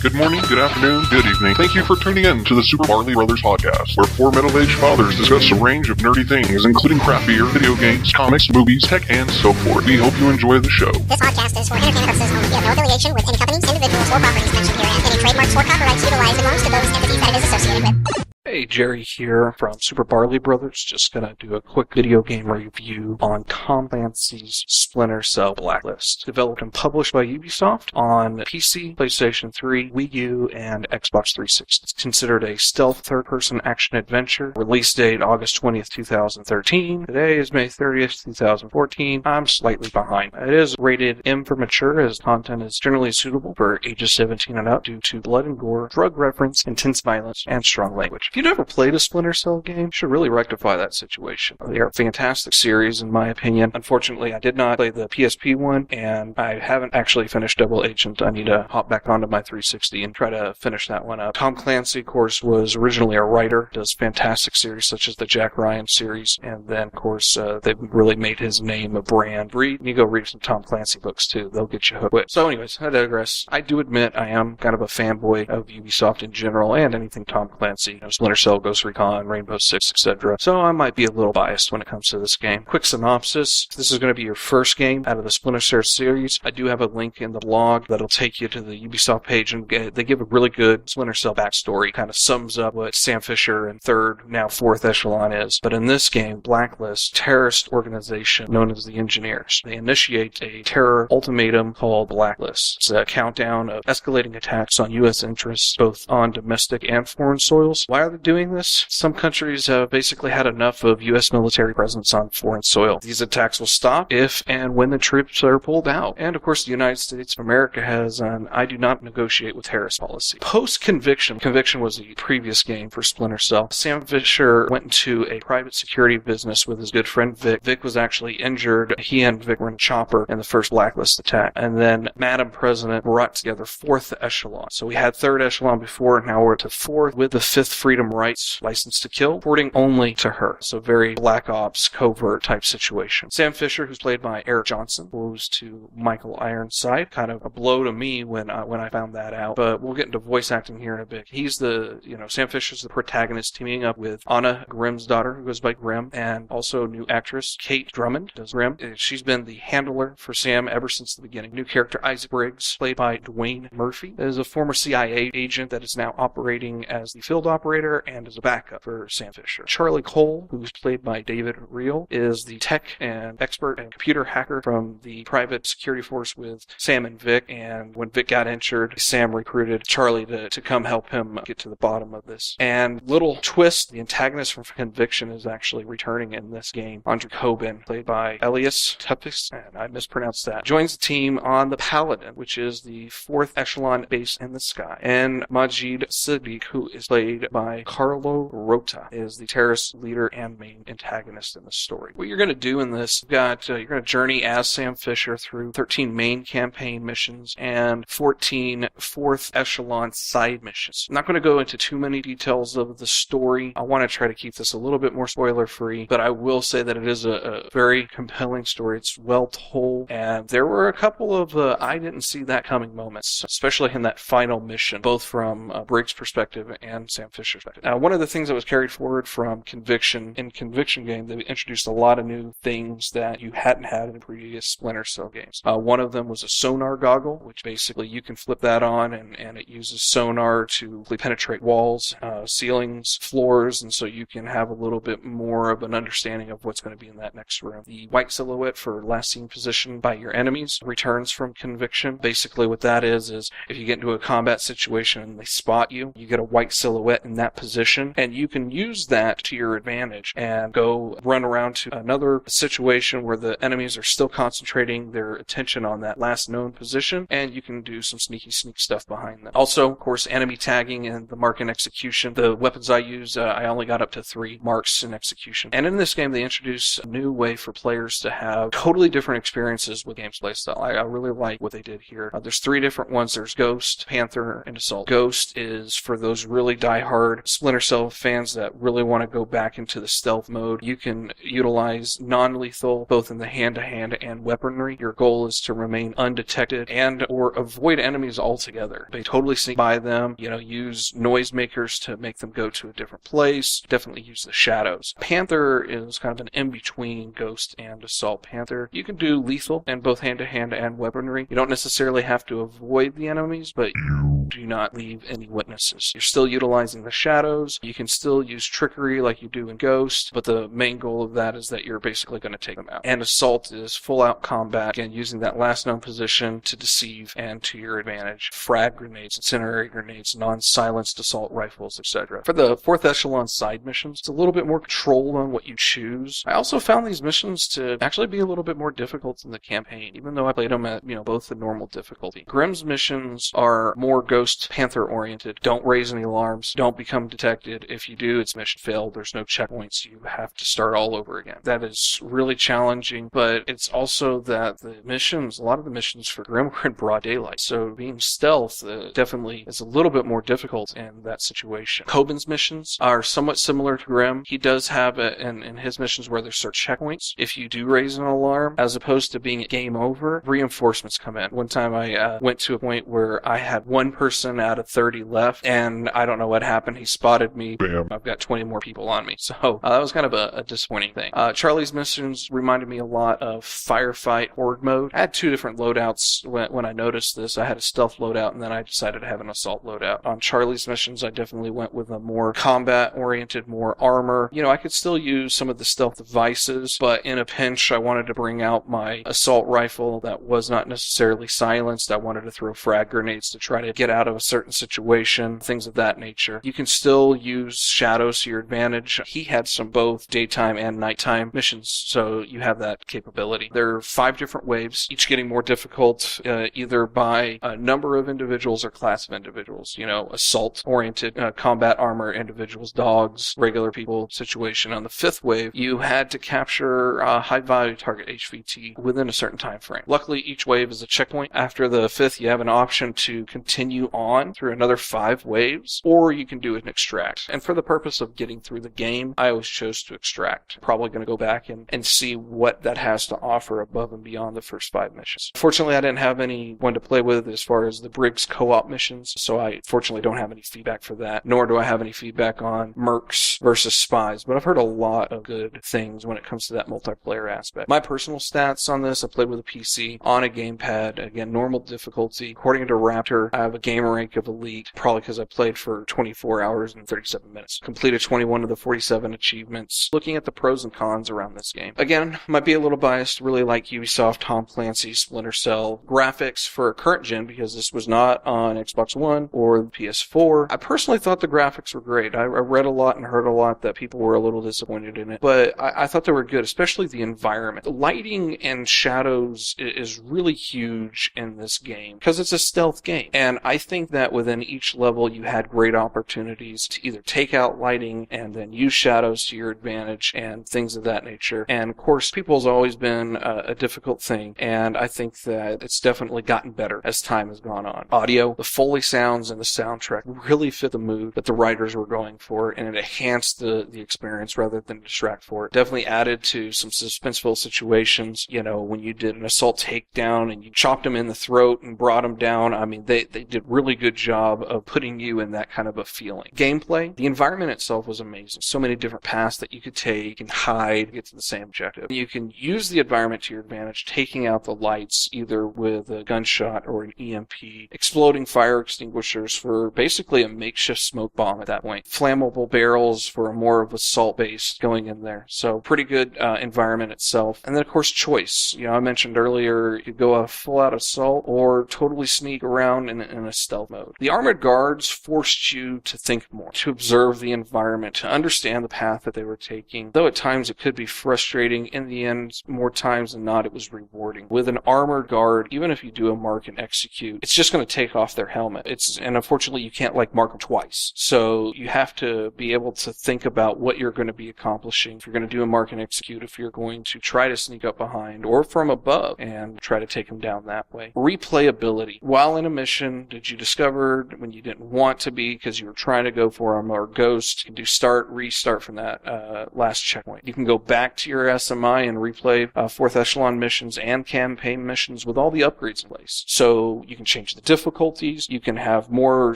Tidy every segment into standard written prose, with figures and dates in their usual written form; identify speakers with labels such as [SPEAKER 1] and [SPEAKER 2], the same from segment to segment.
[SPEAKER 1] Good morning, good afternoon, good evening. Thank you for tuning in to the Super Barley Brothers podcast, where four middle-aged fathers discuss a range of nerdy things, including craft beer, video games, comics, movies, tech, and so forth. We hope you enjoy the show.
[SPEAKER 2] This podcast is for entertainment purposes only. We have no affiliation with any companies, individuals, or properties mentioned herein. Any trademarks or copyrights utilized belongs to those entities that it is associated with.
[SPEAKER 3] Hey, Jerry here from Super Barley Brothers. Just gonna do a quick video game review on Tom Clancy's Splinter Cell Blacklist. Developed and published by Ubisoft on PC, PlayStation 3, Wii U, and Xbox 360. It's considered a stealth third-person action-adventure. Release date August 20th, 2013. Today is May 30th, 2014. I'm slightly behind. It is rated M for mature, as content is generally suitable for ages 17 and up due to blood and gore, drug reference, intense violence, and strong language. If you've never played a Splinter Cell game, you should really rectify that situation. They are a fantastic series, in my opinion. Unfortunately, I did not play the PSP one, and I haven't actually finished Double Agent. I need to hop back onto my 360 and try to finish that one up. Tom Clancy, of course, was originally a writer, does fantastic series such as the Jack Ryan series, and then, of course, they've really made his name a brand. You go read some Tom Clancy books, too. They'll get you hooked. So anyways, I digress. I do admit I am kind of a fanboy of Ubisoft in general, and anything Tom Clancy. Splinter Cell, Ghost Recon, Rainbow Six, etc. So I might be a little biased when it comes to this game. Quick synopsis. This is going to be your first game out of the Splinter Cell series. I do have a link in the blog that'll take you to the Ubisoft page, and they give a really good Splinter Cell backstory. Kind of sums up what Sam Fisher and third, now fourth echelon is. But in this game, Blacklist, terrorist organization known as the Engineers. They initiate a terror ultimatum called Blacklist. It's a countdown of escalating attacks on U.S. interests, both on domestic and foreign soils. Why are they doing this? Some countries have basically had enough of U.S. military presence on foreign soil. These attacks will stop if and when the troops are pulled out. And of course, the United States of America has an I do not negotiate with terrorists policy. Post-Conviction, Conviction was the previous game for Splinter Cell. Sam Fisher went into a private security business with his good friend Vic. Vic was actually injured. He and Vic were in a chopper in the first Blacklist attack. And then Madam President brought together fourth echelon. So we had third echelon before, now we're to fourth with the fifth Freedom Rights license to kill, reporting only to her. So very Black Ops, covert type situation. Sam Fisher, who's played by Eric Johnson, goes to Michael Ironside. Kind of a blow to me when I found that out. But we'll get into voice acting here in a bit. He's Sam Fisher's the protagonist, teaming up with Anna Grimm's daughter, who goes by Grimm, and also new actress Kate Drummond does Grimm. She's been the handler for Sam ever since the beginning. New character Isaac Briggs, played by Dwayne Murphy, is a former CIA agent that is now operating as the field operator and as a backup for Sam Fisher. Charlie Cole, who's played by David Reel, is the tech and expert and computer hacker from the private security force with Sam and Vic, and when Vic got injured, Sam recruited Charlie to come help him get to the bottom of this. And little twist, the antagonist from Conviction is actually returning in this game. Andre Coben, played by Elias Tupis, and I mispronounced that, joins the team on the Paladin, which is the fourth echelon base in the sky. And Majid Siddiq, who is played by Carlo Rota, is the terrorist leader and main antagonist in the story. What you're going to do in this, you're going to journey as Sam Fisher through 13 main campaign missions and 14 fourth echelon side missions. I'm not going to go into too many details of the story. I want to try to keep this a little bit more spoiler free, but I will say that it is a very compelling story. It's well told, and there were a couple of I didn't see that coming moments, especially in that final mission, both from Briggs' perspective and Sam Fisher's perspective. Now, one of the things that was carried forward from Conviction, in Conviction game, they introduced a lot of new things that you hadn't had in previous Splinter Cell games. One of them was a sonar goggle, which basically you can flip that on, and it uses sonar to penetrate walls, ceilings, floors, and so you can have a little bit more of an understanding of what's going to be in that next room. The white silhouette for last seen position by your enemies returns from Conviction. Basically what that is if you get into a combat situation and they spot you, you get a white silhouette in that position, and you can use that to your advantage and go run around to another situation where the enemies are still concentrating their attention on that last known position, and you can do some sneak stuff behind them. Also, of course, enemy tagging and the mark and execution. The weapons I use, I only got up to 3 marks in execution. And in this game, they introduce a new way for players to have totally different experiences with game's playstyle. I really like what they did here. There's 3 different ones. There's Ghost, Panther, and Assault. Ghost is for those really die-hard Splinter Cell fans that really want to go back into the stealth mode, you can utilize non-lethal both in the hand-to-hand and weaponry. Your goal is to remain undetected and or avoid enemies altogether. They totally sneak by them, use noisemakers to make them go to a different place. Definitely use the shadows. Panther is kind of an in-between Ghost and Assault Panther. You can do lethal in both hand-to-hand and weaponry. You don't necessarily have to avoid the enemies, but you do not leave any witnesses. You're still utilizing the shadows. You can still use trickery like you do in Ghost, but the main goal of that is that you're basically going to take them out. And Assault is full-out combat, again, using that last known position to deceive and to your advantage. Frag grenades, incendiary grenades, non-silenced assault rifles, etc. For the 4th echelon side missions, it's a little bit more controlled on what you choose. I also found these missions to actually be a little bit more difficult than the campaign, even though I played them at, both the normal difficulty. Grimm's missions are more Ghost Panther oriented. Don't raise any alarms. Don't become detected. If you do, it's mission failed. There's no checkpoints. You have to start all over again. That is really challenging, but it's also that a lot of the missions for Grimm were in broad daylight. So being stealth definitely is a little bit more difficult in that situation. Coben's missions are somewhat similar to Grimm. He does have in his missions where there's certain checkpoints. If you do raise an alarm, as opposed to being game over, reinforcements come in. One time I went to a point where I had one person out of 30 left, and I don't know what happened. He spotted me.
[SPEAKER 1] Bam.
[SPEAKER 3] I've got 20 more people on me. So that was kind of a disappointing thing. Charlie's missions reminded me a lot of Firefight Horde mode. I had 2 different loadouts when I noticed this. I had a stealth loadout, and then I decided to have an assault loadout. On Charlie's missions, I definitely went with a more combat-oriented, more armor. I could still use some of the stealth devices, but in a pinch, I wanted to bring out my assault rifle that was not necessarily silenced. I wanted to throw frag grenades to try to get out of a certain situation, things of that nature. You can still use shadows to your advantage. He had some both daytime and nighttime missions, so you have that capability. There are 5 different waves, each getting more difficult either by a number of individuals or class of individuals. Assault-oriented combat armor individuals, dogs, regular people situation. On the 5th wave, you had to capture a high-value target HVT within a certain time frame. Luckily, each wave is a checkpoint. After the 5th, you have an option to continue on through another 5 waves, or you can do an extract. And for the purpose of getting through the game, I always chose to extract. Probably going to go back and see what that has to offer above and beyond the first 5 missions. Fortunately, I didn't have anyone to play with as far as the Briggs co-op missions, so I fortunately don't have any feedback for that, nor do I have any feedback on Mercs versus Spies, but I've heard a lot of good things when it comes to that multiplayer aspect. My personal stats on this, I played with a PC on a gamepad, again, normal difficulty. According to Raptor, I have a game rank of Elite, probably because I played for 24 hours and 37 minutes. Completed 21 of the 47 achievements. Looking at the pros and cons around this game. Again, might be a little biased, really like Ubisoft, Tom Clancy, Splinter Cell. Graphics for current gen, because this was not on Xbox One or the PS4. I personally thought the graphics were great. I read a lot and heard a lot that people were a little disappointed in it, but I thought they were good, especially the environment. The lighting and shadows is really huge in this game because it's a stealth game, and I think that within each level you had great opportunities to either take out lighting and then use shadows to your advantage and things of that nature. And of course, people's always been a difficult thing, and I think that it's definitely gotten better as time has gone on. Audio, the Foley sounds and the soundtrack really fit the mood that the writers were going for, and it enhanced the experience rather than distract for it. Definitely added to some suspenseful situations, when you did an assault takedown and you chopped them in the throat and brought them down. I mean, they did really good job of putting you in that kind of a feeling. Gameplay, the environment itself was amazing. So many different paths that you could take and hide, get to the same objective. You can use the environment to your advantage, taking out the lights either with a gunshot or an EMP, exploding fire extinguishers for basically a makeshift smoke bomb at that point, flammable barrels for a more of assault base going in there. So pretty good environment itself. And then of course choice. I mentioned earlier you go a full out assault or totally sneak around in a stealth mode. The armored guards forced you to think more, to observe the environment, to understand the path that they were taking. Though at times it could be frustrating, in the end, more times than not, it was rewarding. With an armored guard, even if you do a mark and execute, it's just going to take off their helmet. And unfortunately you can't mark them twice. So you have to be able to think about what you're going to be accomplishing. If you're going to do a mark and execute, if you're going to try to sneak up behind or from above and try to take them down that way. Replayability. While in a mission, that you discovered when you didn't want to be because you were trying to go for them, or Ghost. You can do start, restart from that last checkpoint. You can go back to your SMI and replay 4th echelon missions and campaign missions with all the upgrades in place. So you can change the difficulties. You can have more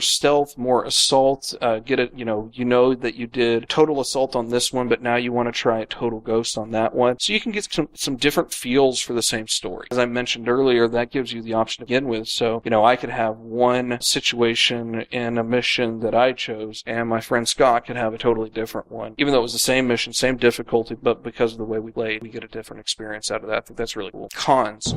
[SPEAKER 3] stealth, more assault. Get it, you know that you did total assault on this one, but now you want to try total Ghost on that one. So you can get some different feels for the same story. As I mentioned earlier, that gives you the option to begin with. So, I could have one situation in a mission that I chose, and my friend Scott could have a totally different one. Even though it was the same mission, same difficulty, but because of the way we played, we get a different experience out of that. I think that's really cool. Cons.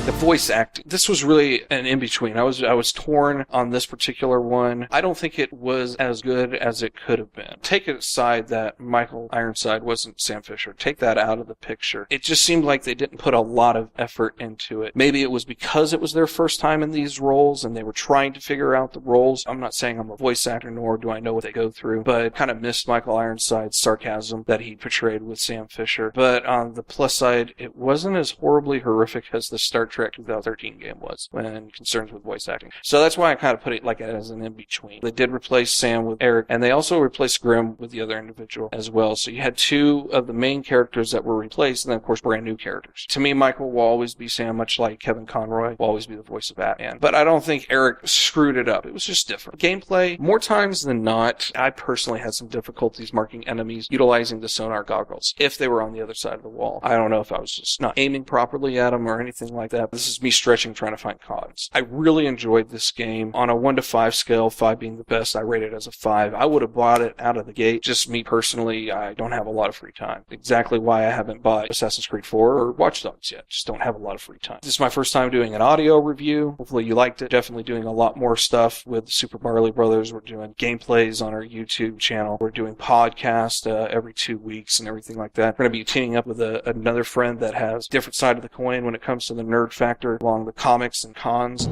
[SPEAKER 3] The voice acting. This was really an in-between. I was torn on this particular one. I don't think it was as good as it could have been. Take it aside that Michael Ironside wasn't Sam Fisher. Take that out of the picture. It just seemed like they didn't put a lot of effort into it. Maybe it was because it was their first time in these roles and they were trying to figure out the roles. I'm not saying I'm a voice actor, nor do I know what they go through, but I kind of missed Michael Ironside's sarcasm that he portrayed with Sam Fisher. But on the plus side, it wasn't as horribly horrific as the Star Trek 2013 game was when concerns with voice acting. So that's why I kind of put it like as an in-between. They did replace Sam with Eric, and they also replaced Grim with the other individual as well. So you had two of the main characters that were replaced, and then of course brand new characters. To me, Michael will always be Sam, much like Kevin Conroy will always be the voice of Batman. But I don't think Eric screwed it up. It was just different. Gameplay, more times than not, I personally had some difficulties marking enemies utilizing the sonar goggles if they were on the other side of the wall. I don't know if I was just not aiming properly at them or anything like that. This is me stretching, trying to find cons. I really enjoyed this game. On a 1 to 5 scale, 5 being the best, I rate it as a 5. I would have bought it out of the gate. Just me personally, I don't have a lot of free time. Exactly why I haven't bought Assassin's Creed 4 or Watch Dogs yet. Just don't have a lot of free time. This is my first time doing an audio review. Hopefully you liked it. Definitely doing a lot more stuff with the Super Barley Brothers. We're doing gameplays on our YouTube channel. We're doing podcasts every 2 weeks and everything like that. We're going to be teaming up with another friend that has a different side of the coin when it comes to the nerd factor along the comics and cons.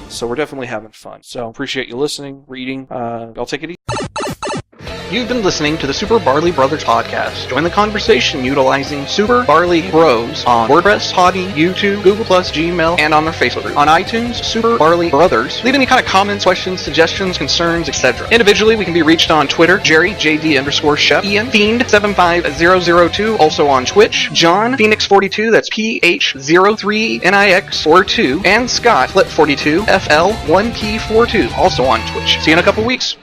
[SPEAKER 3] So we're definitely having fun. So appreciate you listening, reading. I'll take it easy.
[SPEAKER 4] You've been listening to the Super Barley Brothers podcast. Join the conversation utilizing Super Barley Bros on WordPress, Podbean, YouTube, Google+, Gmail, and on their Facebook group. On iTunes, Super Barley Brothers. Leave any kind of comments, questions, suggestions, concerns, etc. Individually, we can be reached on Twitter, Jerry, JD_Chef, Ian, Fiend75002, also on Twitch, John, Phoenix42, that's PH03NIX42, and Scott, Flip42, FL1P42, also on Twitch. See you in a couple weeks.